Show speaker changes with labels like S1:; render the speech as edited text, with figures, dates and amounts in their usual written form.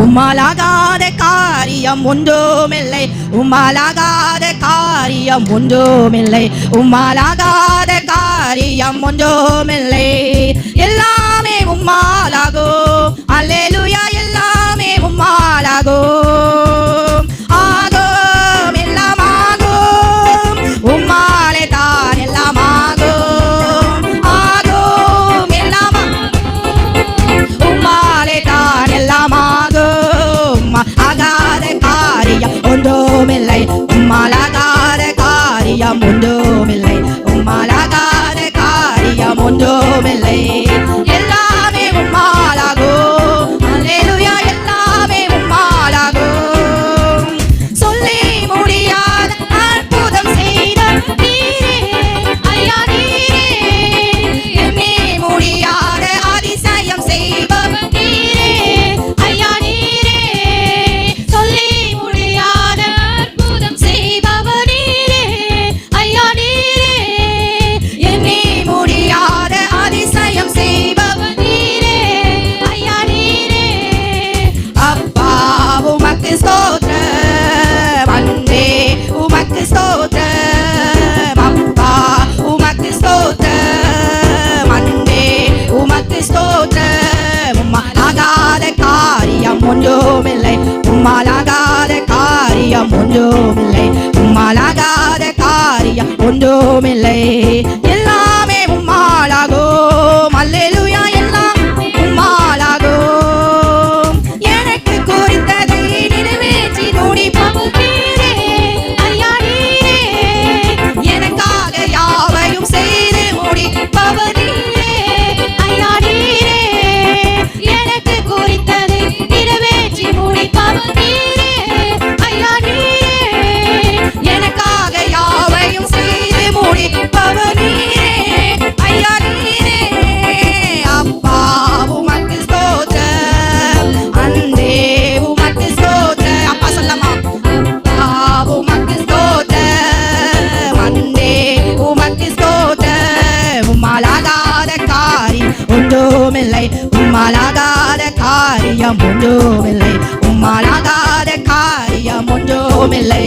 S1: உம்மாலாகாத காரியம் ஒன்றுமில்லை உம்மாலாகாத காரியம் ஒன்றுமில்லை உம்மாலாகாத காரியம் ஒன்றுமில்லை எல்லாமே உம்மாலாகும் அல்லேலூயா எல்லாமே உம்மாலாகும் ஆகும் எல்லாம் ஆகும் உம்மாலே தான் எல்லாம் ஆகும் ஆகும் எல்லாம் உம்மாலே தான் எல்லாம் ஆகும் ஆகாத காரியம் ஒன்றுமில்லை உம்மாலாகாத காரியம் ஒன்றுமில்லை உம்மாலாகாத காரியம் ஒன்றுமில்லை எல்லாமே உம்மாலாகும் அல்லேலூயா எல்லாமே உம்மாலாகும் சொல்லி முடியாத அற்புதம் செய்த நீரே ஐயா நீரே எண்ணி முடியாத அதிசயம் செய்பவர் நீரே ஐயா நீரே சொல்லி முடியாத அற்புதம் செய்பவர் நீரே ஐயா நீரே எண்ணி முடியாத அதிசயம் செய்பவர் நீரே ஐயா நீரே அப்பா உமக்கு ஸ்தோத்திரம் அன்பே உமக்கு ஸ்தோத்திரம் அப்பா உமக்கு ஸ்தோத்திரம் அன்பே உமக்கு ஸ்தோத்திரம் உம்மாலாகாத காரியம் ஒன்றுமில்லை உம்மாலாகாத காரியம் ஒன்றுமில்லை உம்மாலாகாத காரியம் ஒன்றுமில்லை எல்லாமே உம்மாலாகும் அல்லேலூயா எல்லாம் உம்மாலாகும் எனக்கு குறித்ததை நிறைவேற்றி முடிப்பவர் நீரே ஐயா நீரே எனக்காக யாவையும் செய்து முடிப்பவர் நீரே ஐயா நீரே எனக்கு குறித்ததை நிறைவேற்றி முடிப்பவர் நீரே ஐயா நீரே எனக்காக யாவையும் செய்து முடிப்பவர் நீரே ஐயா நீரே அப்பா உமக்கு ஸ்தோத்திரம் அன்பே உமக்கு ஸ்தோத்திரம் அப்பா சொல்லமா அப்பா உமக்கு ஸ்தோத்திரம் அன்பே உமக்கு ஸ்தோத்திரம் உம்மாலாகாத காரியம் ஒன்றுமில்லை உம்மாலாகாத காரியம் ஒன்றுமில்லை உம்மாலாகாத காரியம் ஒன்றுமில்லை